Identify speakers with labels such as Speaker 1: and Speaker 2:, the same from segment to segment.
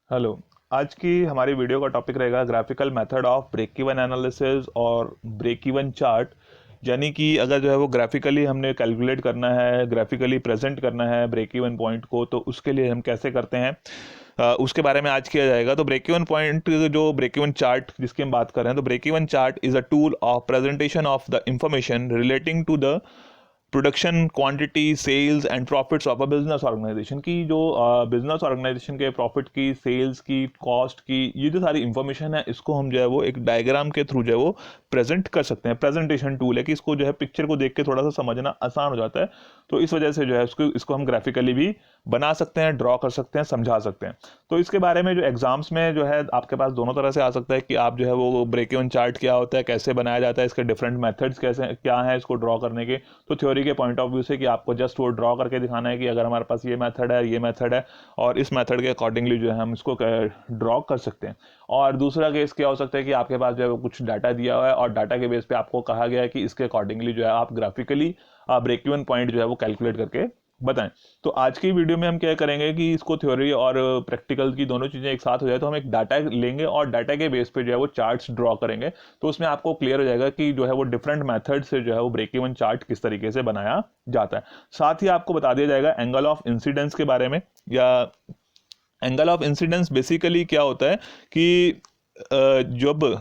Speaker 1: Hello. आज की हमारी वीडियो का टॉपिक रहेगा graphical method of break even analysis और ब्रेक इवन चार्ट। यानी कि अगर जो है वो ग्राफिकली हमने कैलकुलेट करना है, ग्राफिकली प्रेजेंट करना है ब्रेक इवन पॉइंट को, तो उसके लिए हम कैसे करते हैं उसके बारे में आज किया जाएगा। तो ब्रेक इवन पॉइंट, जो ब्रेक इवन चार्ट जिसकी हम बात कर रहे हैं, तो break even chart is a tool of presentation of the information relating to the production quantity sales and profits of a business organisation की, जो बिजनेस ऑर्गेनाइजेशन के प्रॉफिट की, सेल्स की, कॉस्ट की, ये जो सारी इंफॉर्मेशन है, इसको हम जो है वो एक डायग्राम के थ्रू जो है वो प्रेजेंट कर सकते हैं। प्रेजेंटेशन टूल है कि इसको जो है पिक्चर को देख के थोड़ा सा समझना आसान हो जाता है, तो इस वजह से जो है इसको हम ग्राफिकली भी बना सकते हैं, ड्रॉ कर सकते हैं, समझा सकते हैं। तो इसके बारे में जो एग्जाम्स में जो है आपके पास दोनों तरह से आ सकता है कि आप जो है वो ब्रेक इवन चार्ट क्या होता है, कैसे बनाया जाता है, इसके डिफरेंट मेथड्स कैसे क्या है इसको ड्रॉ करने के। तो थ्योरी के पॉइंट ऑफ व्यू से कि आपको जस्ट वो ड्रॉ करके दिखाना है कि अगर हमारे पास ये मेथड है, ये मेथड है, और इस मेथड के अकॉर्डिंगली जो है हम इसको ड्रॉ कर सकते हैं। और दूसरा केस क्या हो सकता है कि आपके पास जो है वो कुछ डाटा दिया हुआ है और डाटा के बेस पे आपको कहा गया है कि इसके अकॉर्डिंगली जो है आप ग्राफिकली ब्रेक इवन पॉइंट जो है वो कैलकुलेट करके बताएं। तो आज की वीडियो में हम क्या करेंगे कि इसको थ्योरी और प्रैक्टिकल की दोनों चीजें एक साथ हो जाए, तो हम एक डाटा लेंगे और डाटा के बेस पे जो है वो चार्ट्स ड्रॉ करेंगे। तो उसमें आपको क्लियर हो जाएगा कि जो है वो डिफरेंट मेथड से जो है वो ब्रेक इवन चार्ट किस तरीके से बनाया जाता है। साथ ही आपको बता दिया जाएगा एंगल ऑफ इंसिडेंस के बारे में। या एंगल ऑफ इंसिडेंस बेसिकली क्या होता है कि जब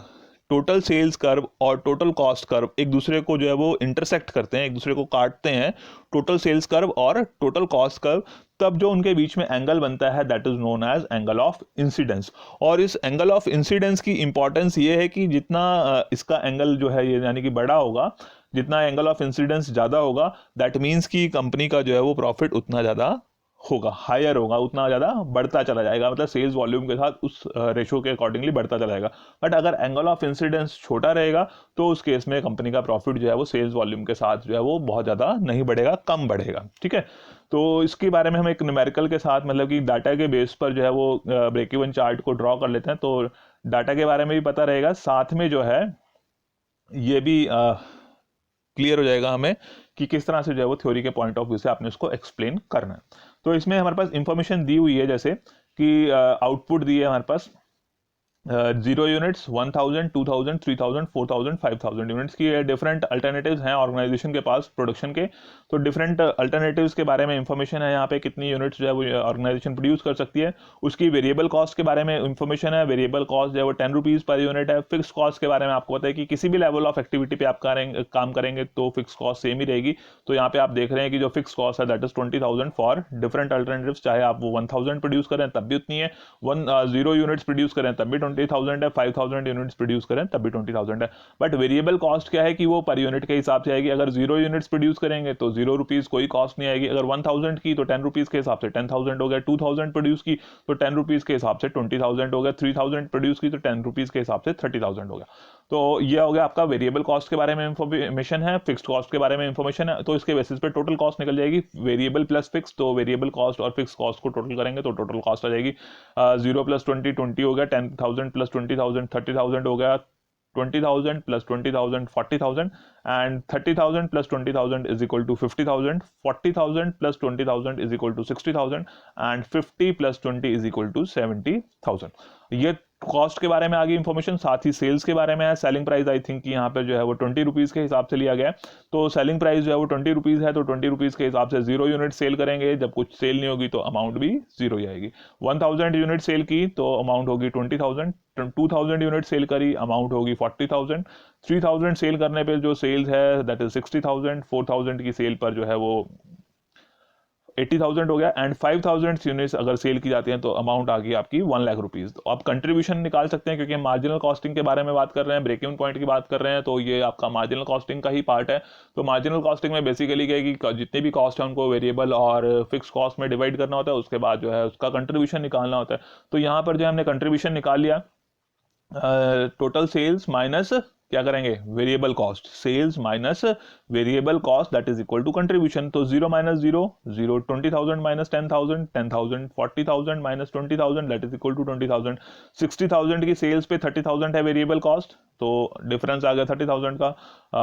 Speaker 1: टोटल सेल्स कर्व और टोटल कॉस्ट कर्व एक दूसरे को जो है वो इंटरसेक्ट करते हैं, एक दूसरे को काटते हैं, टोटल सेल्स कर्व और टोटल कॉस्ट कर्व, तब जो उनके बीच में एंगल बनता है that is known as angle of incidence. और इस एंगल ऑफ इंसिडेंस की इंपॉर्टेंस ये है कि जितना इसका एंगल जो है ये यानी कि बड़ा होगा, जितना एंगल ऑफ इंसिडेंस ज़्यादा होगा, दैट मीन्स कि कंपनी का जो है वो प्रॉफिट उतना ज़्यादा होगा, हायर होगा, उतना ज़्यादा बढ़ता चला जाएगा, मतलब सेल्स वॉल्यूम के साथ उस रेशो के अकॉर्डिंगली बढ़ता चला जाएगा। बट अगर एंगल ऑफ इंसिडेंस छोटा रहेगा तो उस केस में कंपनी का प्रॉफिट जो है वो सेल्स वॉल्यूम के साथ जो है वो बहुत ज़्यादा नहीं बढ़ेगा, कम बढ़ेगा। ठीक है, तो इसके बारे में हम एक न्यूमेरिकल के साथ, मतलब कि डाटा के बेस पर जो है वो ब्रेक इवन चार्ट को ड्रॉ कर लेते हैं। तो डाटा के बारे में भी पता रहेगा, साथ में जो है ये भी क्लियर हो जाएगा हमें कि किस तरह से जो है वो थ्योरी के पॉइंट ऑफ व्यू से आपने उसको एक्सप्लेन करना है। तो इसमें हमारे पास इंफॉर्मेशन दी हुई है, जैसे कि आउटपुट दी है हमारे पास 0 यूनिट्स, 1000, 2000, 3000, 4000, 5000 यूनिट्स की डिफरेंट अल्टरनेटिव्स हैं ऑर्गेनाइजेशन के पास प्रोडक्शन के। तो डिफरेंट अल्टरनेटिव्स के बारे में इंफॉर्मेशन है यहाँ पे, कितनी यूनिट्स जो है वो ऑर्गेनाइजेशन प्रोड्यूस कर सकती है। उसकी वेरिएबल कॉस्ट के बारे में इंफॉर्मेशन है, वेरिएबल कॉस्ट जो है वो 10 रुपीज़ पर यूनिट है। फिक्स कॉस्ट के बारे में आपको पता है कि किसी भी लेवल ऑफ एक्टिविटी पे आप काम करेंगे तो फिक्स कॉस्ट सेम ही रहेगी। तो यहाँ पे आप देख रहे हैं कि जो फिक्स कॉस्ट है that is 20,000 for different alternatives, चाहे आप वो 1000 प्रोड्यूस करें तब भी उतनी है, 0 यूनिट्स प्रोड्यूस करें तब भी 20,000 है, 5000 यूनिट्स प्रोड्यूस करें तब भी 20,000 है। बट वेरिएबल कॉस्ट क्या है कि वो पर यूनिट के हिसाब से आएगी। अगर 0 यूनिट्स प्रोड्यूस करेंगे तो 0 रुपीज़ कोई कॉस्ट नहीं आएगी। अगर 1000 की तो 10 रुपीज़ के हिसाब से 10,000 हो गया, 2000 प्रोड्यूस की तो 10 रुपीज़ के हिसाब से 20,000 हो गया, 3000 प्रोड्यूस की तो 10 रुपीज़ के हिसाब से 30,000 हो गया। तो ये हो गया आपका वेरिएबल कॉस्ट के बारे में इंफॉर्मेशन है, फिक्स्ड कॉस्ट के बारे में इंफॉर्मेशन है। तो इसके बेसिस पे टोटल कॉस्ट निकल जाएगी, वेरिएबल प्लस फिक्स। तो वेरिएबल कॉस्ट और फिक्स कॉस्ट को टोटल करेंगे तो टोटल कॉस्ट आ जाएगी 0 प्लस 20, 20 हो गया, 10,000 प्लस 20,000, 30,000 हो गया, 20,000 plus 20,000, 40,000, and 30,000 plus 20,000 is equal to 50,000, 40,000 plus 20,000 is equal to 60,000, and 50 plus 20 is equal to 70,000। ये कॉस्ट के बारे में आ गई इंफॉर्मेशन। साथ ही सेल्स के बारे में है। सेलिंग प्राइस आई थिंक यहाँ पे जो है वो 20 रुपीज़ के हिसाब से लिया गया है। तो सेलिंग प्राइस जो है वो 20 रुपीज़ है, तो 20 रुपीज़ के हिसाब से 0 यूनिट सेल करेंगे, जब कुछ सेल नहीं होगी तो अमाउंट भी 0 ही आएगी। 1000 यूनिट सेल की तो अमाउंट होगी 20,000, 2000 यूनिट सेल करी अमाउंट होगी 40,000, 3000 सेल करने पे जो सेल्स है दैट इज 60,000, 4000 की सेल पर जो है वो 80,000 हो गया, एंड 5,000 यूनिट्स अगर सेल की जाती हैं तो अमाउंट आ गई आपकी 1 लाख रुपीज़। तो आप कंट्रीब्यूशन निकाल सकते हैं, क्योंकि मार्जिनल कॉस्टिंग के बारे में बात कर रहे हैं, ब्रेक इवन पॉइंट की बात कर रहे हैं, तो ये आपका मार्जिनल कॉस्टिंग का ही पार्ट है। तो मार्जिनल कॉस्टिंग में बेसिकली क्या है कि जितनी भी कॉस्ट है उनको वेरिएबल और फिक्स कॉस्ट में डिवाइड करना होता है, उसके बाद जो है उसका कंट्रीब्यूशन निकालना होता है। तो यहाँ पर जो हमने कंट्रीब्यूशन निकाल लिया, टोटल सेल्स माइनस क्या करेंगे, variable cost, sales minus variable cost that is equal to contribution. तो 0 minus 0, 0, 20,000 minus 10,000, 10,000, 40,000 minus 20,000 that is equal to 20,000। 60,000 की सेल्स पे 30,000 है वेरिएबल कॉस्ट, तो डिफरेंस आ गया 30,000 का,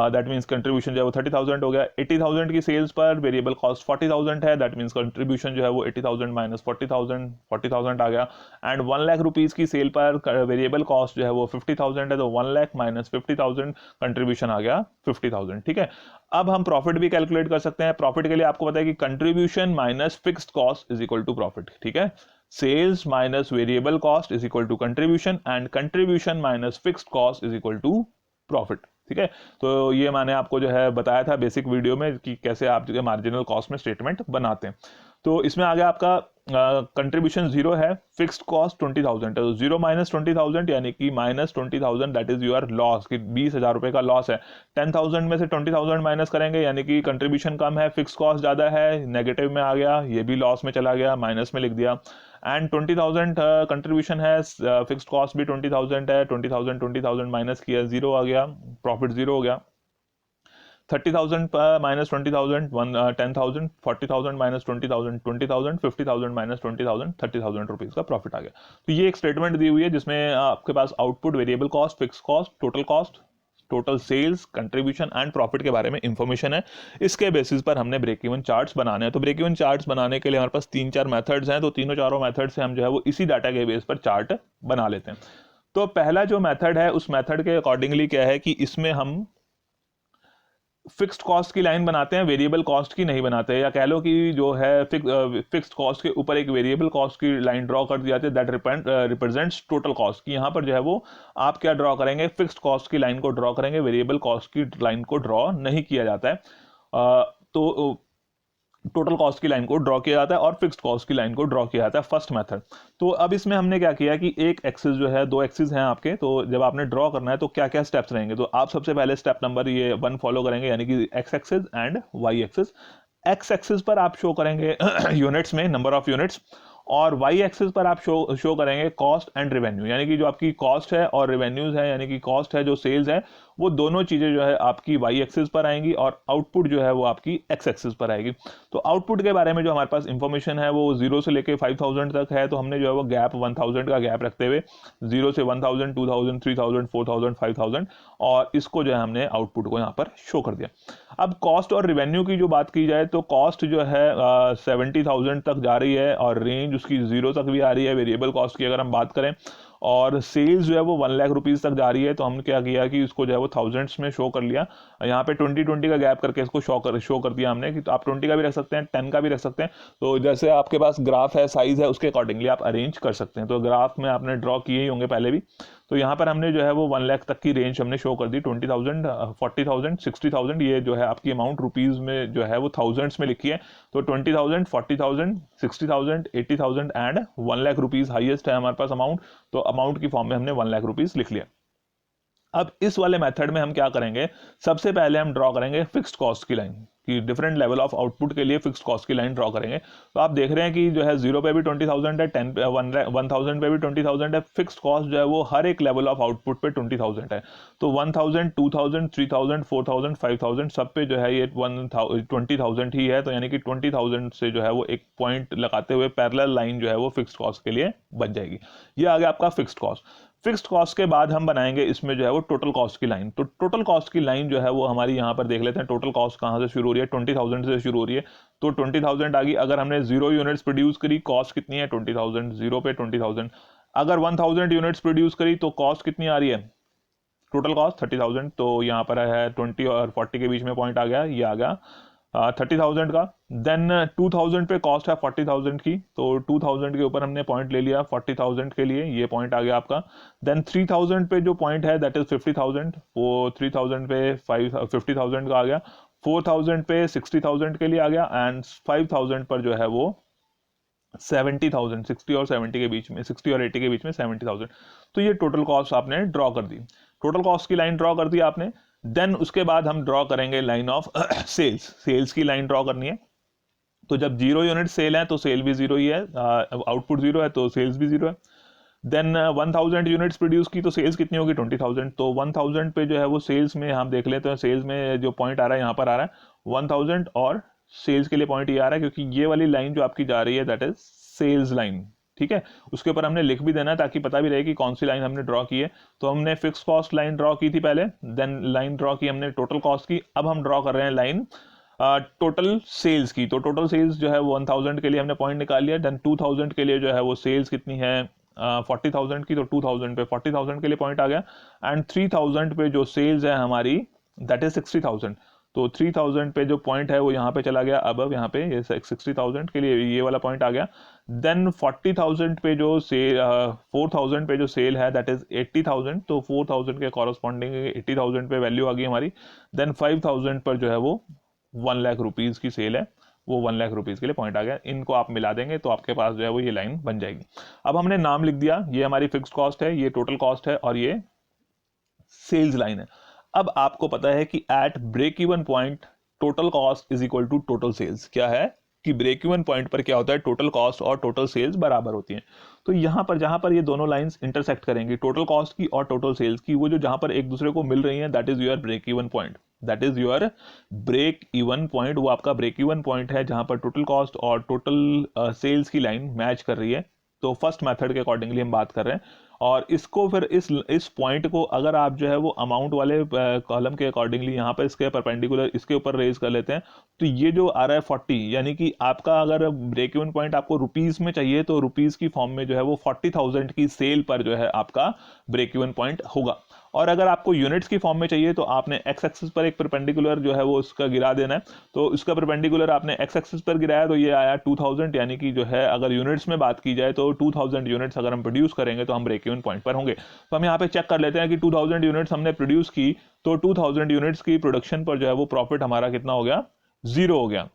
Speaker 1: दैट मीन्स कंट्रीब्यूशन जो है वो 30,000 हो गया। 80,000 की सेल्स पर वेरिएबल कॉस्ट 40,000 है, दैट मीन्स कंट्रीब्यूशन जो है वो 80,000 माइनस 40,000 आ गया। एंड 1 लाख रुपीज़ की सेल पर वेरिएबल कॉस्ट जो है वो 50,000 है, तो 1 लाख माइनस 50,000 कंट्रीब्यूशन आ गया 50,000, ठीक है। अब हम प्रॉफिट भी कैलकुलेट कर सकते हैं। प्रॉफिट के लिए आपको पता है कि contribution minus fixed cost is equal to profit, ठीक है। Sales minus variable cost is equal to contribution and contribution minus fixed cost is equal to profit, ठीक है। तो ये मैंने आपको जो है बताया था बेसिक वीडियो में कि कैसे आप जो मार्जिनल कॉस्ट में स्टेटमेंट बनाते हैं। तो इसमें आ गया आपका कंट्रीब्यूशन 0 है, फिक्स्ड कॉस्ट 20,000 है, तो 0 माइनस 20,000 यानी कि minus 20,000 that is your loss, कि 20,000 रुपए का लॉस है। 10,000 में से 20,000 माइनस करेंगे यानी कि कंट्रीब्यूशन कम है, फिक्स कॉस्ट ज़्यादा है, नेगेटिव में आ गया, ये भी लॉस में चला गया, माइनस में लिख दिया। एंड 20,000 कंट्रीब्यूशन है, फिक्स्ड कॉस्ट भी 20,000 है, 20,000 माइनस किया, 0 आ गया, प्रॉफिट 0 हो गया। 30,000 माइनस 20,000 10,000, 40,000 माइनस 20,000 20,000, 50,000 माइनस 20,000 30,000 रुपीज़ का प्रॉफिट आ गया। तो ये एक स्टेटमेंट दी हुई है जिसमें आपके पास output, variable cost, fix cost, total sales, contribution and profit के बारे में इंफॉर्मेशन है। इसके बेसिस पर हमने ब्रेक इवन चार्ट्स बनाने हैं। तो ब्रेक इवन चार्ट्स बनाने के लिए हमारे पास 3-4 मेथड्स हैं, तो तीनों चारों मेथड से हम जो है वो इसी डाटा के बेस पर चार्ट बना लेते हैं। तो पहला जो मेथड है उस मेथड के अकॉर्डिंगली क्या है कि इसमें हम फिक्स्ड कॉस्ट की लाइन बनाते हैं, वेरिएबल कॉस्ट की नहीं बनाते, या कह लो कि जो है फिक्स्ड कॉस्ट के ऊपर एक वेरिएबल कॉस्ट की लाइन ड्रॉ कर दी जाती है, दैट रिप्रेजेंट्स टोटल कॉस्ट, की यहाँ पर जो है वो आप क्या ड्रॉ करेंगे, फिक्स्ड कॉस्ट की लाइन को ड्रॉ करेंगे, वेरिएबल कॉस्ट की लाइन को ड्रॉ नहीं किया जाता है। तो टोटल कॉस्ट की लाइन को ड्रॉ किया जाता है और फिक्स्ड कॉस्ट की लाइन को ड्रॉ किया जाता है, फर्स्ट मेथड। तो अब इसमें हमने क्या किया कि एक एक्सिस जो है, 2 एक्सिस हैं आपके, तो जब आपने ड्रॉ करना है तो क्या क्या स्टेप्स रहेंगे, तो आप सबसे पहले स्टेप नंबर ये 1 फॉलो करेंगे, यानी कि X axis and Y axis. X axis पर आप शो करेंगे यूनिट्स में नंबर ऑफ यूनिट्स, और वाई एक्सिस पर आप शो करेंगे कॉस्ट एंड रेवेन्यू, यानी कि जो आपकी कॉस्ट है और रेवेन्यूज है, यानी कि कॉस्ट है जो सेल्स है, वो दोनों चीजें जो है आपकी वाई एक्सिस पर आएंगी और आउटपुट जो है वो आपकी एक्स एक्सिस पर आएगी। तो आउटपुट के बारे में जो हमारे पास इंफॉर्मेशन है वो 0 से लेके 5,000 तक है, तो हमने जो है वो गैप 1,000 का गैप रखते हुए 0 से 1,000, 2,000, 3,000, 4,000, 5,000, और इसको जो है हमने आउटपुट को यहाँ पर शो कर दिया। अब कॉस्ट और रेवेन्यू की जो बात की जाए तो कॉस्ट जो है 70,000 तक जा रही है और रेंज उसकी 0 तक भी आ रही है, वेरिएबल कॉस्ट की अगर हम बात करें, और सेल्स जो है वो 1 लाख रुपीज़ तक जा रही है, तो हमने क्या किया कि इसको जो है वो थाउजेंड्स में शो कर लिया, यहाँ पे 20 का गैप करके इसको शो कर दिया हमने, कि तो आप 20 का भी रख सकते हैं, 10 का भी रख सकते हैं, तो जैसे आपके पास ग्राफ है, साइज है, उसके अकॉर्डिंगली आप अरेंज कर सकते हैं। तो ग्राफ में आपने ड्रॉ किए ही होंगे पहले भी, तो यहाँ पर हमने जो है वो 1 लाख तक की रेंज हमने शो कर दी, 20,000, 40,000, 60,000, ये जो है आपकी अमाउंट रुपीज़ में जो है वो थाउजेंड्स में लिखी है, तो 20,000, 40,000, 60,000, 80,000 एंड 1 लाख रुपीज़ हाईएस्ट है हमारे पास अमाउंट, तो अमाउंट की फॉर्म में हमने 1 लाख रुपीज़ लिख लिया। अब इस वाले मेथड में हम क्या करेंगे, सबसे पहले हम ड्रॉ करेंगे फिक्स्ड कॉस्ट की लाइन, कि डिफरेंट लेवल ऑफ आउटपुट के लिए फिक्स्ड कॉस्ट की लाइन ड्रॉ करेंगे। तो आप देख रहे हैं कि जो है 0 पे भी 20,000 है, 1,000 पे भी 20,000 है, फिक्स्ड कॉस्ट जो है वो हर एक लेवल ऑफ आउटपुट पे 20,000 है, तो 1,000, 2,000, 3,000, 4,000, 5,000 सब पे जो है ये 20,000 ही है, तो यानी कि 20,000 से जो है वो एक पॉइंट लगाते हुए पैरेलल लाइन जो है वो फिक्स्ड कॉस्ट के लिए बन जाएगी। ये आ गया आपका फिक्स्ड कॉस्ट। फिक्स्ड कॉस्ट के बाद हम बनाएंगे इसमें जो है वो टोटल कॉस्ट की लाइन, तो टोटल कॉस्ट की लाइन जो है वो हमारी यहाँ पर देख लेते हैं, टोटल कॉस्ट कहाँ से शुरू हो रही है, 20,000 से शुरू हो रही है, तो 20,000 आ गई। अगर हमने 0 यूनिट्स प्रोड्यूस करी, कॉस्ट कितनी है 20,000, 0 पे 20,000। अगर 1,000 यूनिट्स प्रोड्यूस करी तो कॉस्ट कितनी आ रही है, टोटल कॉस्ट 30,000, तो यहाँ पर है 20 और 40 के बीच में पॉइंट आ गया, ये आ गया 30,000 का। देन 2,000 पे कॉस्ट है 40,000 की, तो 2,000 के ऊपर हमने पॉइंट ले लिया 40,000 के लिए, ये पॉइंट आ गया आपका। देन 3,000 पे जो पॉइंट है दैट इज 50,000, वो 3,000 पे 50,000 का आ गया। 4,000 पे 60,000 के लिए आ गया, एंड 5,000 पर जो है वो 70,000, 60 और 70 के बीच में, 60 और 80 के बीच में 70,000। तो ये टोटल कॉस्ट आपने ड्रॉ कर दी, टोटल कॉस्ट की लाइन ड्रॉ कर दी आपने। देन उसके बाद हम ड्रॉ करेंगे लाइन ऑफ सेल्स की लाइन ड्रॉ करनी है। तो जब 0 यूनिट सेल है तो सेल भी 0 ही है, आउटपुट 0 है तो सेल्स भी 0 है। देन 1,000 यूनिट्स प्रोड्यूस की तो सेल्स कितनी होगी 20,000, तो 1,000 पे जो है वो सेल्स में हम देख लेते हैं, सेल्स में जो पॉइंट आ रहा है यहाँ पर आ रहा है 1,000, और सेल्स के लिए पॉइंट ये आ रहा है क्योंकि ये वाली लाइन जो आपकी जा रही है दैट इज सेल्स लाइन, ठीक है, उसके ऊपर हमने लिख भी देना है ताकि पता भी रहे कि कौन सी लाइन हमने ड्रॉ की है। तो हमने फिक्स कॉस्ट लाइन ड्रॉ की थी पहले, देन लाइन ड्रॉ की हमने टोटल कॉस्ट की। अब हम ड्रॉ कर रहे हैं लाइन टोटल सेल्स की। तो टोटल सेल्स जो है वो 1000 के लिए हमने पॉइंट निकाल लिया, देन 2000 के लिए जो है वो सेल्स कितनी है 40,000 की, तो 2000 पे 40,000 के लिए पॉइंट आ गया, एंड 3000 पे जो सेल्स है हमारी दैट इज 60,000, तो 3000 पे जो पॉइंट है वो यहाँ पे चला गया, अब यहाँ पे ये 60,000 के लिए ये वाला पॉइंट आ गया। देन 40,000 पे जो सेल 4000 पे जो सेल है दैट इज 80,000, तो 4000 के कॉरस्पॉन्डिंग 80,000 पे वैल्यू आ गई हमारी। देन 5000 पर जो है वो 1 लाख रुपीज़ की सेल है, वो 1 लाख रुपीज़ के लिए पॉइंट आ गया। इनको आप मिला देंगे तो आपके पास जो है वो ये लाइन बन जाएगी। अब हमने नाम लिख दिया, ये हमारी फिक्स्ड कॉस्ट है, ये टोटल कॉस्ट है और ये सेल्स लाइन है। अब आपको पता है कि at break even point total cost is equal to total sales. क्या है कि ब्रेक इवन पॉइंट पर क्या होता है, टोटल कॉस्ट और टोटल सेल्स बराबर होती हैं। तो यहाँ पर जहां पर ये दोनों लाइंस इंटरसेक्ट करेंगी, टोटल कॉस्ट की और टोटल सेल्स की, वो जो जहां पर एक दूसरे को मिल रही हैं, that is your break even point, that is your break even point. वो आपका ब्रेक इवन पॉइंट है जहां पर टोटल कॉस्ट और टोटल सेल्स की लाइन मैच कर रही है। तो फर्स्ट मेथड के अकॉर्डिंगली हम बात कर रहे हैं, और इसको फिर इस पॉइंट को अगर आप जो है वो अमाउंट वाले कॉलम के अकॉर्डिंगली यहाँ पर इसके परपेंडिकुलर इसके ऊपर रेज कर लेते हैं, तो ये जो आ रहा है 40, यानी कि आपका अगर ब्रेक इवन पॉइंट आपको रुपीस में चाहिए तो रुपीस की फॉर्म में जो है वो 40,000 की सेल पर जो है आपका ब्रेक इवन पॉइंट होगा। और अगर आपको यूनिट्स की फॉर्म में चाहिए तो आपने एक्स एक्सिस पर एक परपेंडिकुलर जो है वो उसका गिरा देना है। तो इसका परपेंडिकुलर आपने एक्स एक्सिस पर गिराया तो ये आया 2000, यानी कि जो है अगर यूनिट्स में बात की जाए तो 2000 यूनिट्स अगर हम प्रोड्यूस करेंगे तो हम ब्रेक इवन पॉइंट पर होंगे। तो हम यहाँ पे चेक कर लेते हैं कि 2000 यूनिट्स हमने प्रोड्यूस की, तो 2000 यूनिट्स की प्रोडक्शन पर जो है वो प्रॉफिट हमारा कितना हो गया, 0 हो गया।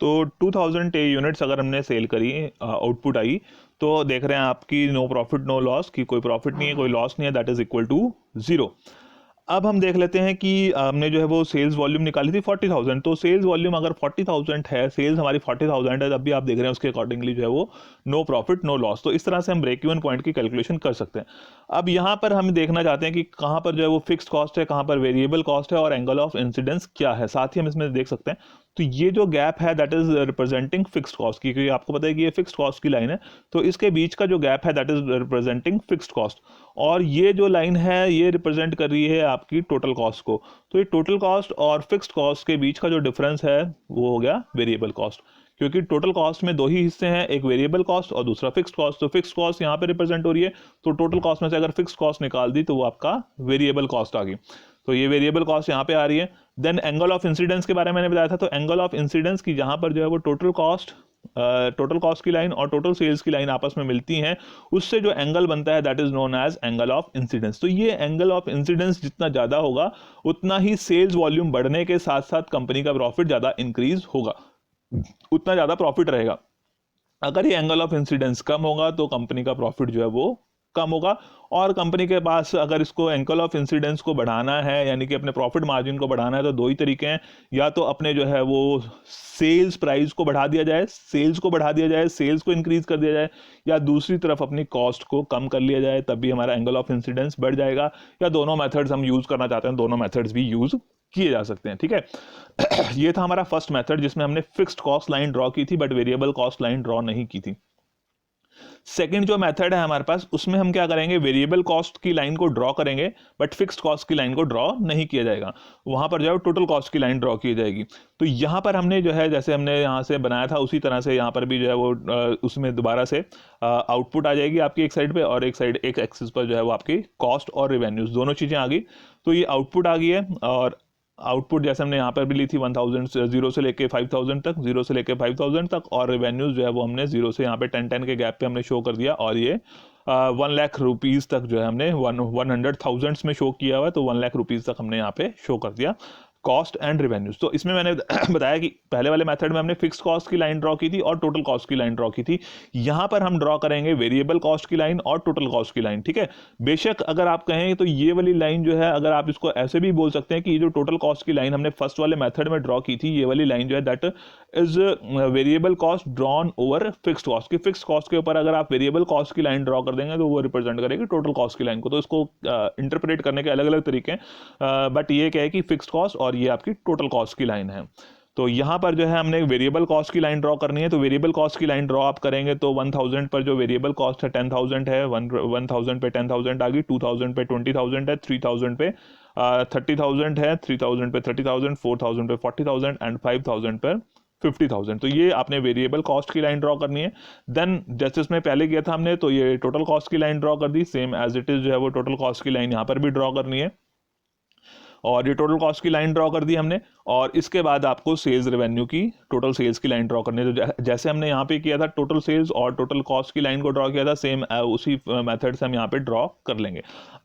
Speaker 1: तो 2000 यूनिट्स अगर हमने सेल करी, आउटपुट आई, तो देख रहे हैं आपकी नो प्रॉफिट नो लॉस, की कोई प्रॉफिट नहीं है कोई लॉस नहीं है, दैट इज इक्वल टू 0। अब हम देख लेते हैं कि हमने जो है वो सेल्स वॉल्यूम निकाली थी 40,000, तो सेल्स वॉल्यूम अगर 40,000 है, सेल्स हमारी 40,000 है, तब भी आप देख रहे हैं उसके अकॉर्डिंगली जो है वो नो प्रॉफिट नो लॉस। तो इस तरह से हम ब्रेक इवन पॉइंट की कैलकुलेशन कर सकते हैं। अब यहाँ पर हम देखना चाहते हैं कि कहाँ पर जो है वो फिक्स्ड कॉस्ट है, कहाँ पर वेरिएबल कॉस्ट है और एंगल ऑफ इंसिडेंस क्या है, साथ ही हम इसमें देख सकते हैं। तो ये जो गैप है that is representing fixed cost की, क्योंकि आपको पता है कि ये फिक्स्ड कॉस्ट की लाइन है, तो इसके बीच का जो गैप है that is representing fixed cost, और ये जो लाइन है ये रिप्रेजेंट कर रही है आपकी टोटल कॉस्ट को। तो ये टोटल कॉस्ट और फिक्स्ड कॉस्ट के बीच का जो डिफरेंस है वो हो गया वेरिएबल कॉस्ट, क्योंकि टोटल कॉस्ट में दो ही हिस्से हैं, एक वेरिएबल कॉस्ट और दूसरा फिक्स्ड कॉस्ट। तो फिक्स्ड कॉस्ट यहाँ पे रिप्रेजेंट हो रही है, तो टोटल कॉस्ट में से अगर फिक्स्ड कॉस्ट निकाल दी तो वो आपका वेरिएबल कॉस्ट आ गई, तो ये वेरिएबल कॉस्ट यहाँ पे आ रही है। देन एंगल ऑफ इंसिडेंस के बारे में मैंने बताया था, तो एंगल ऑफ इंसिडेंस की जहां पर जो है वो टोटल कॉस्ट की लाइन और टोटल सेल्स की लाइन आपस में मिलती हैं, उससे जो एंगल बनता है that is known as angle of incidence. तो ये एंगल ऑफ इंसिडेंस जितना ज्यादा होगा उतना ही सेल्स वॉल्यूम बढ़ने के साथ साथ कंपनी का प्रॉफिट ज्यादा इंक्रीज होगा, उतना ज्यादा प्रॉफिट रहेगा। अगर ये एंगल ऑफ इंसिडेंस कम होगा तो कंपनी का प्रॉफिट जो है वो कम होगा, और कंपनी के पास अगर इसको एंगल ऑफ इंसिडेंस को बढ़ाना है, यानी कि अपने प्रॉफिट मार्जिन को बढ़ाना है, तो दो ही तरीके हैं, या तो अपने जो है वो सेल्स प्राइस को बढ़ा दिया जाए, सेल्स को इंक्रीज कर दिया जाए, या दूसरी तरफ अपनी कॉस्ट को कम कर लिया जाए, तब भी हमारा एंगल ऑफ इंसिडेंस बढ़ जाएगा। या दोनों मेथड्स हम यूज करना चाहते हैं, दोनों मेथड्स भी यूज किए जा सकते हैं, ठीक है। ये था हमारा फर्स्ट मेथड जिसमें हमने फिक्स्ड कॉस्ट लाइन ड्रॉ की थी but variable cost line draw नहीं की थी। सेकंड जो मेथड है हमारे पास, उसमें हम क्या करेंगे, वेरिएबल कॉस्ट की लाइन को ड्रॉ करेंगे बट फिक्स्ड कॉस्ट की लाइन को ड्रॉ नहीं किया जाएगा, वहां पर जो है टोटल कॉस्ट की लाइन ड्रॉ की जाएगी। तो यहां पर हमने जो है जैसे हमने यहां से बनाया था उसी तरह से यहां पर भी जो है वो उसमें दोबारा से आउटपुट आ जाएगी आपकी एक साइड पे, और एक साइड एक एक्सिस पर जो है वो आपकी कॉस्ट और रेवेन्यूज दोनों चीजें आ गई। तो ये आउटपुट आ गई है, और आउटपुट जैसे हमने यहाँ पर भी ली थी 1000 जीरो से लेके 5000 तक, 0 से लेके 5000 तक, और रेवेन्यूज जो है वो हमने 0 से यहाँ पे 10 के गैप पे हमने शो कर दिया, और ये 1 लाख रुपीज़ तक जो है हमने 100,000 में शो किया हुआ है, तो 1 लाख रुपीज़ तक हमने यहाँ पे शो कर दिया कॉस्ट एंड रेवेन्यूज। तो इसमें मैंने बताया कि पहले वाले मेथड में हमने फिक्स कॉस्ट की लाइन ड्रॉ की थी और टोटल कॉस्ट की लाइन ड्रॉ की थी, यहां पर हम ड्रॉ करेंगे वेरिएबल कॉस्ट की लाइन और टोटल कॉस्ट की लाइन, ठीक है। बेशक अगर आप कहें तो ये वाली लाइन जो है, अगर आप इसको ऐसे भी बोल सकते हैं कि ये जो टोटल कॉस्ट की लाइन हमने फर्स्ट वाले मेथड में ड्रॉ की थी, ये वाली लाइन जो है that is variable cost drawn over fixed cost, की फिक्स्ड कॉस्ट के ऊपर अगर आप वेरिएबल कॉस्ट की लाइन ड्रॉ कर देंगे तो वो रिप्रेजेंट करेगी टोटल कॉस्ट की लाइन को। तो इसको इंटरप्रेट करने के अलग अलग तरीके हैं, बट ये क्या है कि फिक्स्ड कॉस्ट और ये आपकी टोटल कॉस्ट की लाइन है। तो यहाँ पर जो है हमने वेरिएबल कॉस्ट की लाइन ड्रॉ करनी है। तो वेरिएबल कॉस्ट की लाइन ड्रॉ आप करेंगे तो 1000 पर जो वेरिएबल कॉस्ट है 10,000 है, 1000 पे 10,000 आ गई, 2000 पे 20,000 है, 3000 पे 30,000 है, 3000 पे 30,000, 4000 पे 40,000 एंड 5000 पर 50,000। तो ये आपने वेरिएबल कॉस्ट की लाइन ड्रॉ करनी है। देन जैसे इसमें पहले किया था हमने, तो ये टोटल कॉस्ट की लाइन ड्रॉ कर दी, सेम एज इट इज जो है वो टोटल कॉस्ट की लाइन यहाँ पर भी ड्रॉ करनी है, और ये टोटल कॉस्ट की लाइन ड्रॉ कर दी हमने। और इसके बाद आपको सेल्स रेवेन्यू की, टोटल सेल्स की लाइन ड्रॉ करनी है। तो जैसे हमने यहाँ पे किया था टोटल सेल्स और टोटल कॉस्ट की लाइन को ड्रॉ किया था, सेम उसी मेथड से हम यहाँ पे ड्रॉ कर लेंगे।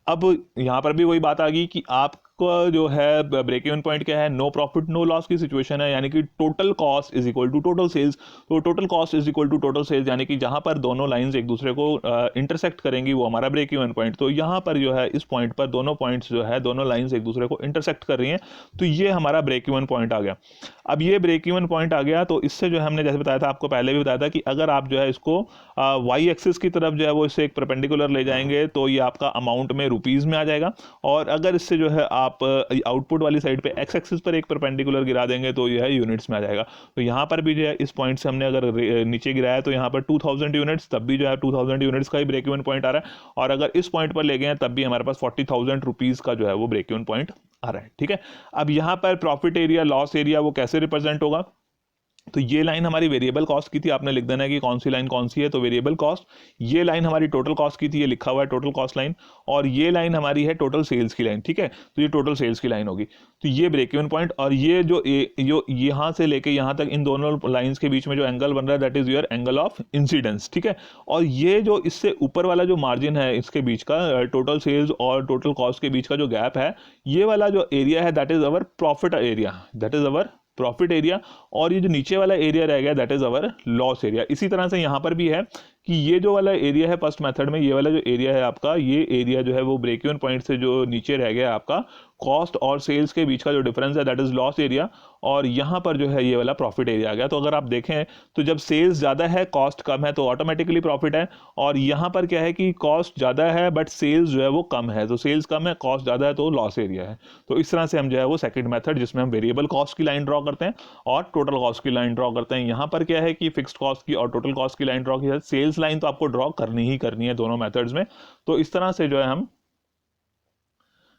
Speaker 1: अब यहाँ पर भी वही बात आ गई कि आपका जो है ब्रेक इवन पॉइंट क्या है, नो प्रॉफिट नो लॉस की सिचुएशन है, यानी कि total cost is equal to total sales. तो total cost is equal to total sales, यानी कि जहां पर दोनों लाइंस एक दूसरे को इंटरसेक्ट करेंगी वो हमारा ब्रेक इवन पॉइंट। तो यहाँ पर जो है इस पॉइंट पर दोनों पॉइंट्स जो है, दोनों लाइंस एक दूसरे को इंटरसेक्ट कर रही हैं, तो ये हमारा ब्रेक इवन पॉइंट आ गया। अब ये ब्रेक इवन पॉइंट आ गया, तो इससे जो है हमने जैसे बताया था, आपको पहले भी बताया था कि अगर आप जो है इसको वाई एक्सिस की तरफ जो है वो इससे एक परपेंडिकुलर ले जाएंगे तो ये आपका अमाउंट में रुपीज़ में आ जाएगा, और अगर इससे जो है आप आउटपुट वाली साइड पे एक्स एक्सिस पर एक परपेंडिकुलर गिरा देंगे तो ये है यूनिट्स में आ जाएगा। तो यहाँ पर भी जो है इस पॉइंट से हमने अगर नीचे गिराया तो यहाँ पर 2000 यूनिट्स, तब भी जो है 2000 यूनिट्स का ही ब्रेक इवन पॉइंट आ रहा है, और अगर इस पॉइंट पर ले गए हैं तब भी हमारे पास 40,000 रुपीज़ का जो है वो ब्रेक इवन पॉइंट आ रहा है। ठीक है, अब यहाँ पर प्रॉफिट एरिया लॉस एरिया वो कैसे रिप्रेजेंट होगा, तो ये लाइन हमारी वेरिएबल कॉस्ट की थी, आपने लिख देना है कि कौन सी लाइन कौन सी है, तो वेरिएबल कॉस्ट। ये लाइन हमारी टोटल कॉस्ट की थी, ये लिखा हुआ है टोटल कॉस्ट लाइन, और ये लाइन हमारी है टोटल सेल्स की लाइन। ठीक है, तो ये टोटल सेल्स की लाइन होगी। तो ये ब्रेक इवन पॉइंट, और ये जो यहाँ से लेके यहाँ तक इन दोनों लाइंस के बीच में जो एंगल बन रहा है that is your angle of incidence. ठीक है, और ये जो इससे ऊपर वाला जो मार्जिन है इसके बीच का, टोटल सेल्स और टोटल कॉस्ट के बीच का जो गैप है, ये वाला जो एरिया है that is our profit area, that is our profit area, और ये जो नीचे वाला एरिया रह गया that is our loss area. इसी तरह से यहाँ पर भी है कि ये जो वाला एरिया है फर्स्ट मेथड में, ये वाला जो एरिया है आपका, ये एरिया जो है वो ब्रेक इवन पॉइंट से जो नीचे रह गया आपका कॉस्ट और सेल्स के बीच का जो डिफरेंस है दैट इज लॉस एरिया, और यहाँ पर जो है ये वाला प्रॉफिट एरिया आ गया। तो अगर आप देखें तो जब सेल्स ज़्यादा है कॉस्ट कम है तो ऑटोमेटिकली प्रॉफिट है, और यहाँ पर क्या है कि कॉस्ट ज़्यादा है बट सेल्स जो है वो कम है, तो सेल्स कम है कॉस्ट ज़्यादा है तो लॉस एरिया है। तो इस तरह से हम जो है वो सेकंड मेथड जिसमें हम वेरिएबल कॉस्ट की लाइन ड्रॉ करते हैं और टोटल कॉस्ट की लाइन ड्रॉ करते हैं। यहाँ पर क्या है कि फिक्स्ड कॉस्ट की और टोटल कॉस्ट की लाइन ड्रॉ की है, सेल्स लाइन तो आपको ड्रॉ करनी ही करनी है दोनों मेथड्स में। तो इस तरह से जो है हम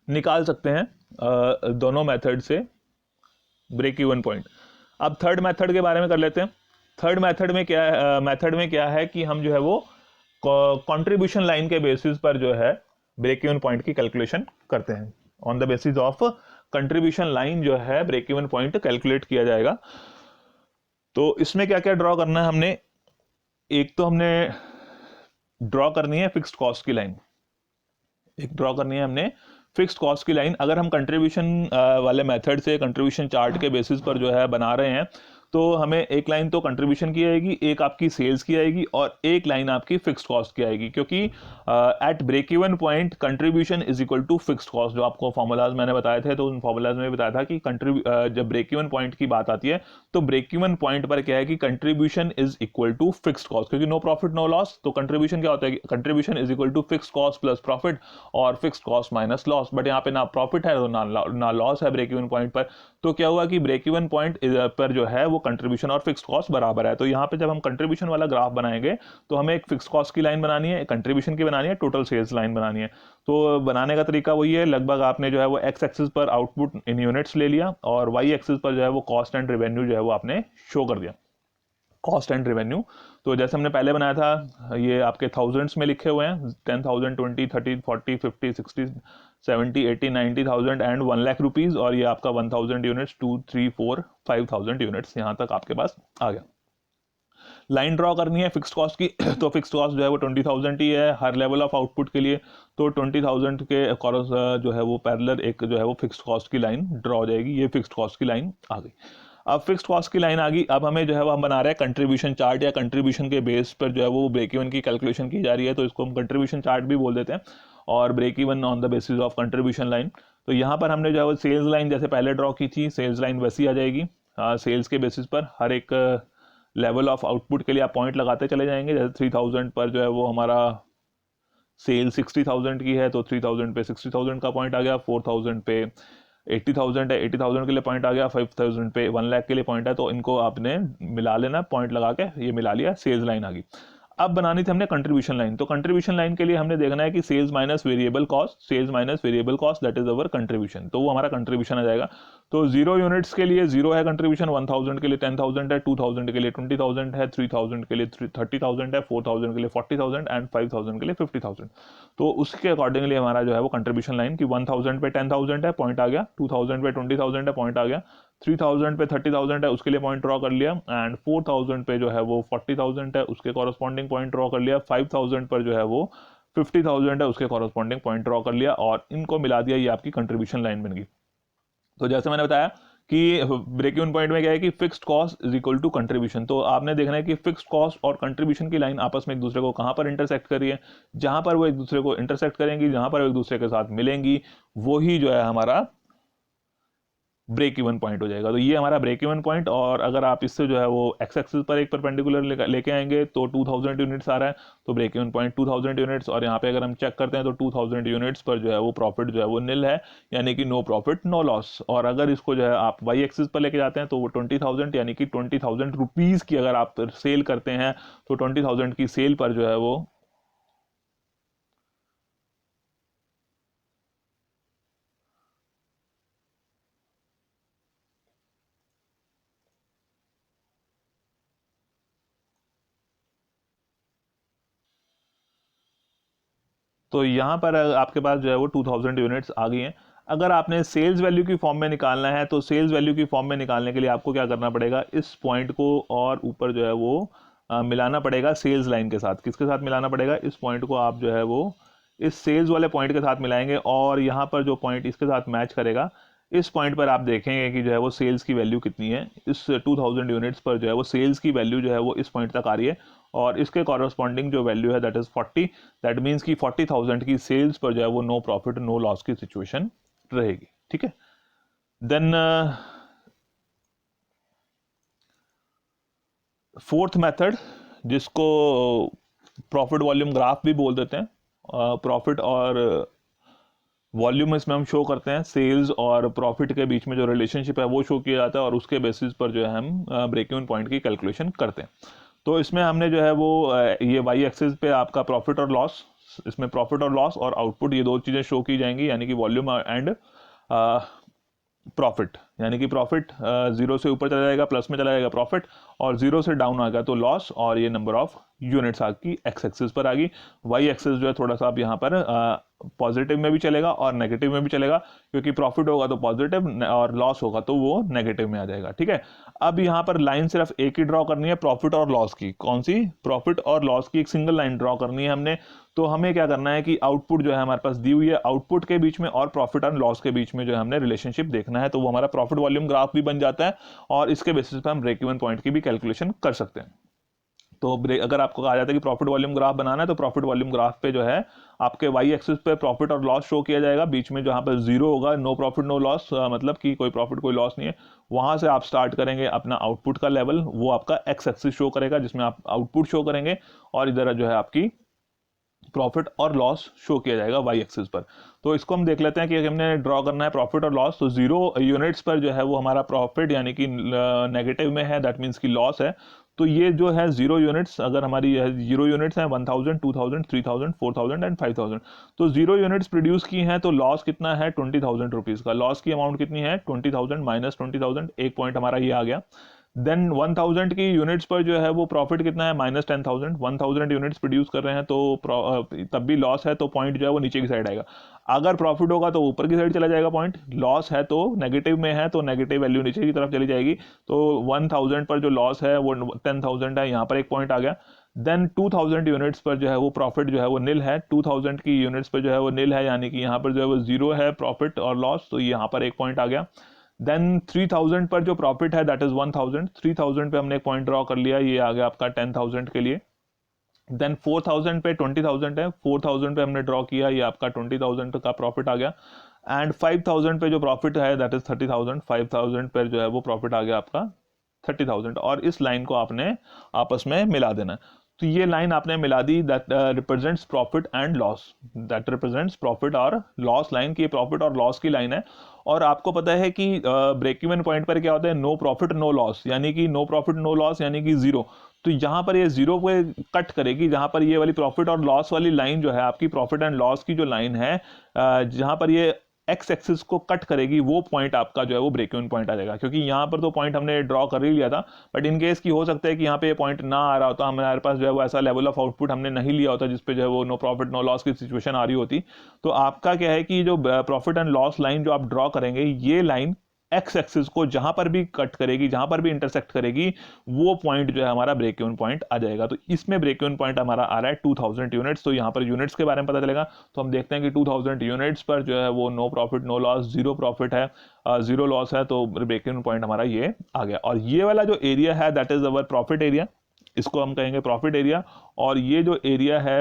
Speaker 1: निकाल सकते हैं दोनों मेथड से ब्रेक इवन पॉइंट। अब थर्ड मेथड के बारे में कर लेते हैं। थर्ड मेथड में क्या है कि हम जो है वो कंट्रीब्यूशन लाइन के बेसिस पर जो है ब्रेक इवन पॉइंट की कैलकुलेशन करते हैं। On the basis of contribution line जो है ब्रेक इवन पॉइंट कैलकुलेट किया जाएगा। तो इसमें क्या क्या ड्रॉ करना है हमने, एक तो हमने ड्रॉ करनी है फिक्स्ड कॉस्ट की लाइन, एक ड्रॉ करनी है हमने फिक्स्ड कॉस्ट की लाइन। अगर हम कंट्रीब्यूशन वाले मेथड से कंट्रीब्यूशन चार्ट के बेसिस पर जो है बना रहे हैं तो हमें एक लाइन तो कंट्रीब्यूशन की आएगी, एक आपकी सेल्स की आएगी और एक लाइन आपकी फिक्स्ड कॉस्ट की आएगी, क्योंकि at break even point contribution is equal to fixed cost. जो आपको फॉर्मूलाज मैंने बताए थे तो उन फॉर्मूलाज में बताया था कि जब ब्रेक इवन पॉइंट की बात आती है तो ब्रेक इवन पॉइंट पर क्या है कि contribution is equal to fixed cost, क्योंकि नो प्रॉफिट नो लॉस। तो कंट्रीब्यूशन क्या होता है, contribution is equal to fixed cost plus profit और fixed cost minus loss. But यहाँ पे ना प्रॉफिट है ना लॉस है ब्रेक इवन पॉइंट पर। तो क्या हुआ कि ब्रेक इवन पॉइंट पर जो है वो कंट्रीब्यूशन और फिक्स्ड कॉस्ट बराबर है। तो यहाँ पे जब हम कंट्रीब्यूशन वाला ग्राफ बनाएंगे तो हमें एक फिक्स्ड कॉस्ट की लाइन बनानी है, कंट्रीब्यूशन की बनानी है, टोटल सेल्स लाइन बनानी है। तो बनाने का तरीका वही है, लगभग आपने जो है वो एक्स एक्सिस पर आउटपुट इन यूनिट्स ले लिया और वाई एक्सिस पर जो है वो कॉस्ट एंड रेवेन्यू जो है वो आपने शो कर दिया, कॉस्ट एंड रेवेन्यू। तो जैसे हमने पहले बनाया था ये आपके थाउजेंड्स में लिखे हुए हैं, 10,000, 20, 30, 40, 50, 60, 70, 80, 90,000 एंड 1 लाख रुपीज, और ये आपका 1000 यूनिट्स, 2, 3, 4, 5,000 यूनिट्स यहाँ तक आपके पास आ गया। लाइन ड्रॉ करनी है फिक्स्ड कॉस्ट की तो फिक्स्ड कॉस्ट जो है वो 20,000 ही है हर लेवल ऑफ आउटपुट के लिए। तो 20,000 के जो है वो पैरेलल एक जो है वो फिक्स्ड कॉस्ट की लाइन ड्रॉ हो जाएगी। ये फिक्स्ड कॉस्ट की लाइन आ गई। अब फिक्स्ड कॉस्ट की लाइन आ गई, अब हमें जो है वो हम बना रहे हैं कंट्रीब्यूशन चार्ट, या कंट्रीब्यूशन के बेस पर जो है वो ब्रेक इवन की कैलकुलेशन की जा रही है, तो इसको हम कंट्रीब्यूशन चार्ट भी बोल देते हैं, और break even on the basis of contribution line. तो यहाँ पर हमने जो है वो सेल्स लाइन जैसे पहले ड्रॉ की थी, सेल्स लाइन वैसी आ जाएगी। सेल्स के बेसिस पर हर एक लेवल ऑफ आउटपुट के लिए आप पॉइंट लगाते चले जाएंगे। जैसे 3000 पर जो है वो हमारा सेल 60,000 की है तो 3000 पे 60,000 का पॉइंट आ गया, 4000 पे 80,000 है, 80,000 के लिए पॉइंट आ गया, 5,000 पे 1 लाख के लिए पॉइंट है, तो इनको आपने मिला लेना, पॉइंट लगा के ये मिला लिया, सेल्स लाइन आ गई। अब बनानी थी हमने कंट्रीब्यूशन लाइन। तो कंट्रीब्यूशन लाइन के लिए हमने देखना है कि sales minus variable cost, sales minus variable cost, that is our contribution. तो वो हमारा कंट्रीब्यूशन आ जाएगा। तो 0 यूनिट्स के लिए 0 है कंट्रीब्यूशन, 1000 के लिए 10,000 है, 2000 के लिए 20,000 है, 3000 के लिए 30,000 है, 4000 के लिए 40,000 एंड 5000 के लिए 50,000। तो उसके अकॉर्डिंगली हमारा जो है वो कंट्रीब्यूशन लाइन की 1000 पे 10,000 है, पॉइंट आ गया, 2000 पे 20,000 है, पॉइंट आ गया, 3000 पे 30,000 है, उसके लिए पॉइंट ड्रॉ कर लिया, एंड 4000 पे जो है वो 40,000 है, उसके कॉरस्पॉन्डिंग पॉइंट ड्रॉ कर लिया, 5000 पर जो है वो 50,000 है, उसके कॉरस्पॉन्डिंग पॉइंट ड्रॉ कर लिया, और इनको मिला दिया, ये आपकी कंट्रीब्यूशन लाइन बन गई। तो जैसे मैंने बताया कि ब्रेक इवन पॉइंट में क्या है कि fixed cost is equal to contribution. तो आपने देखना है कि फिक्स्ड कॉस्ट और कंट्रीब्यूशन की लाइन आपस में एक दूसरे को कहां पर इंटरसेक्ट कर रही है। जहां पर वो एक दूसरे को इंटरसेक्ट करेंगी, जहां पर वो एक दूसरे के साथ मिलेंगी, वही जो है हमारा ब्रेक इवन पॉइंट हो जाएगा। तो ये हमारा ब्रेक इवन पॉइंट। और अगर आप इससे जो है वो एक्स एक्सिस पर एक परपेंडिकुलर लेके आएंगे तो 2000 यूनिट्स आ रहा है, तो ब्रेक इवन पॉइंट 2000 यूनिट्स। और यहाँ पे अगर हम चेक करते हैं तो 2000 यूनिट्स पर जो है वो प्रॉफिट जो है वो निल है, यानी कि नो प्रॉफिट नो लॉस। और अगर इसको जो है आप वाई एक्सिस पर लेके जाते हैं तो वो 20,000 यानी कि 20,000 रुपीज़ की अगर आप सेल करते हैं तो 20,000 की सेल पर जो है वो तो यहाँ पर आपके पास जो है वो 2000 यूनिट्स आ गई हैं। अगर आपने सेल्स वैल्यू की फॉर्म में निकालना है तो सेल्स वैल्यू की फॉर्म में निकालने के लिए आपको क्या करना पड़ेगा, इस पॉइंट को और ऊपर जो है वो मिलाना पड़ेगा सेल्स लाइन के साथ। किसके साथ मिलाना पड़ेगा, इस पॉइंट को आप जो है वो इस सेल्स वाले पॉइंट के साथ मिलाएंगे, और यहाँ पर जो पॉइंट इसके साथ मैच करेगा, इस पॉइंट पर आप देखेंगे कि जो है वो सेल्स की वैल्यू कितनी है। इस 2000 यूनिट्स पर जो है वो सेल्स की वैल्यू जो है वो इस पॉइंट तक आ रही है, और इसके कॉरस्पॉन्डिंग जो वैल्यू है दैट इज 40। दैट मीन्स कि 40,000 की सेल्स पर जो है वो नो प्रॉफिट नो लॉस की सिचुएशन रहेगी। ठीक है, देन फोर्थ मेथड, जिसको प्रॉफिट वॉल्यूम ग्राफ भी बोल देते हैं, प्रॉफिट और वॉल्यूम इसमें हम शो करते हैं, सेल्स और प्रॉफिट के बीच में जो रिलेशनशिप है वो शो किया जाता है, और उसके बेसिस पर जो है हम ब्रेक इवन पॉइंट की कैलकुलेशन करते हैं। तो इसमें हमने जो है वो ये वाई एक्सिस पे आपका प्रॉफिट और लॉस, इसमें प्रॉफिट और लॉस और आउटपुट ये दो चीज़ें शो की जाएंगी, यानी कि वॉल्यूम एंड प्रॉफिट। यानी कि प्रॉफिट 0 से ऊपर चला जाएगा, प्लस में चला जाएगा प्रॉफिट, और 0 से डाउन आएगा तो लॉस, और ये नंबर ऑफ यूनिट्स आपकी एक्स एक्सिस पर आ गई। वाई एक्सिस जो है थोड़ा सा आप यहाँ पर पॉजिटिव में भी चलेगा और नेगेटिव में भी चलेगा, क्योंकि प्रॉफिट होगा तो पॉजिटिव और लॉस होगा तो वो नेगेटिव में आ जाएगा। ठीक है, अब यहाँ पर लाइन सिर्फ एक ही ड्रॉ करनी है, प्रॉफिट और लॉस की। कौन सी, प्रॉफिट और लॉस की एक सिंगल लाइन ड्रॉ करनी है हमने। तो हमें क्या करना है कि आउटपुट जो है हमारे पास दी हुई है, आउटपुट के बीच में और प्रॉफिट और लॉस के बीच में जो है हमने रिलेशनशिप देखना है, तो वो हमारा प्रॉफिट वॉल्यूम ग्राफ भी बन जाता है, और इसके बेसिस पर हम ब्रेक इवन पॉइंट की भी कैलकुलेशन कर सकते हैं। तो अगर आपको कहा जाता है कि प्रॉफिट वॉल्यूम ग्राफ बनाना है, तो प्रॉफिट वॉल्यूम ग्राफ पे जो है आपके वाई एक्सिस पे प्रॉफिट और लॉस शो किया जाएगा, बीच में जहां पर 0 होगा, नो प्रॉफिट नो लॉस, मतलब कि कोई प्रॉफिट कोई लॉस नहीं है, वहां से आप स्टार्ट करेंगे अपना आउटपुट का लेवल, वो आपका एक्स एक्सिस शो करेगा जिसमें आप आउटपुट शो करेंगे, और इधर जो है आपकी प्रॉफिट और लॉस शो किया जाएगा वाई एक्सिस पर। तो इसको हम देख लेते हैं कि हमने ड्रॉ करना है प्रॉफिट और लॉस। तो 0 यूनिट्स पर जो है वो हमारा प्रॉफिट यानी कि नेगेटिव में है, दैट मीन्स की लॉस है। तो ये जो है 0 यूनिट्स, अगर हमारी 0 यूनिट्स हैं 1000, 2000, 3000, 4000 एंड 5000, तो 0 यूनिट्स प्रोड्यूस की हैं, तो लॉस कितना है 20,000 रुपीज़ का। लॉस की अमाउंट कितनी है 20,000 माइनस 20,000, एक पॉइंट हमारा ये आ गया। देन 1000 की यूनिट्स पर जो है वो प्रॉफिट कितना है माइनस 10,000। 1000 यूनिट्स प्रोड्यूस कर रहे हैं तो तब भी लॉस है, तो पॉइंट जो है वो नीचे की साइड आएगा। अगर प्रॉफिट होगा तो ऊपर की साइड चला जाएगा पॉइंट, लॉस है तो नेगेटिव में है तो नेगेटिव वैल्यू नीचे की तरफ चली जाएगी। तो 1000 पर जो लॉस है वो 10,000 है, यहाँ पर एक पॉइंट आ गया। देन 2000 यूनिट्स पर जो है वो प्रॉफिट जो है वो निल है, 2000 की यूनिट्स पर जो है वो निल है, यानी कि यहाँ पर जो है वो 0 है प्रॉफिट और लॉस, तो यहाँ पर एक पॉइंट आ गया। देन 3000 पर जो प्रॉफिट है दैट इज 1000, 3000 पे हमने एक पॉइंट ड्रॉ कर लिया, ये आ गया आपका 10,000 के लिए। देन 4000 पे 20,000 है, 4000 पे हमने ड्रॉ किया, ये आपका 20,000 का प्रॉफिट आ गया। एंड 5000 पे जो प्रॉफिट है दैट इज 30,000, 5000 पर जो है वो प्रॉफिट आ गया आपका 30,000, और इस लाइन को आपने आपस में मिला देना है। तो ये लाइन आपने मिला दी, that represents profit and loss, that represents profit और लॉस लाइन की, प्रॉफिट और लॉस की लाइन है। और आपको पता है कि ब्रेक इवन पॉइंट पर क्या होता है, नो प्रॉफिट नो लॉस, यानी कि नो प्रॉफिट नो लॉस यानी कि जीरो। तो यहाँ पर ये जीरो को कट करेगी, जहाँ पर ये वाली प्रॉफिट और लॉस वाली लाइन जो है आपकी, प्रॉफिट एंड लॉस की जो लाइन है, जहाँ पर ये एक्स एक्सिस को कट करेगी, वो पॉइंट आपका जो है वो ब्रेक इवन पॉइंट आ जाएगा। क्योंकि यहाँ पर तो पॉइंट हमने ड्रॉ कर ही लिया था, बट इन केस की हो सकता है कि यहाँ पे ये पॉइंट ना आ रहा होता, हमारे पास जो है वो ऐसा लेवल ऑफ आउटपुट हमने नहीं लिया होता जिसपे जो है वो नो प्रॉफिट नो लॉस की सिचुएशन आ रही होती। तो आपका क्या है कि जो प्रॉफिट एंड लॉस लाइन जो आप ड्रॉ करेंगे, ये लाइन एक्स एक्सिस को जहां पर भी कट करेगी, जहां पर भी इंटरसेक्ट करेगी, वो पॉइंट जो है हमारा ब्रेक इवन पॉइंट आ जाएगा। तो इसमें ब्रेक इवन पॉइंट हमारा आ रहा है 2000 यूनिट्स। तो यहाँ पर यूनिट्स के बारे में पता चलेगा, तो हम देखते हैं कि 2000 यूनिट्स पर जो है वो no profit no loss, zero profit है, जीरो लॉस है, तो ब्रेक इवन पॉइंट हमारा ये आ गया। और ये वाला जो एरिया है that is our profit area, इसको हम कहेंगे प्रॉफिट एरिया। और ये जो एरिया है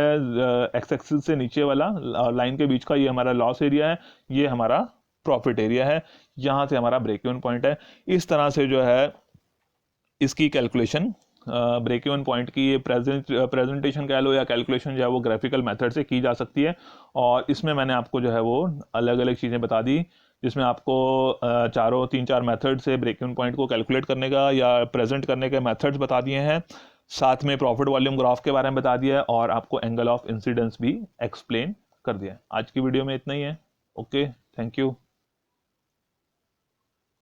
Speaker 1: एक्स एक्सिस से नीचे वाला लाइन के बीच का, ये हमारा लॉस एरिया है, ये हमारा प्रॉफिट एरिया है, यहां से हमारा ब्रेक इवन पॉइंट है। इस तरह से जो है इसकी कैलकुलेशन, ब्रेक इवन पॉइंट की प्रेजेंटेशन कह लो या कैलकुलेशन जो है वो ग्राफिकल मेथड से की जा सकती है। और इसमें मैंने आपको जो है वो अलग अलग चीज़ें बता दी, जिसमें आपको तीन चार मेथड से ब्रेक इवन पॉइंट को कैलकुलेट करने का या प्रेजेंट करने के मेथड्स बता दिए हैं। साथ में प्रॉफिट वॉल्यूम ग्राफ के बारे में बता दिया है, और आपको एंगल ऑफ इंसिडेंस भी एक्सप्लेन कर दिया है। आज की वीडियो में इतना ही है। Okay, thank you.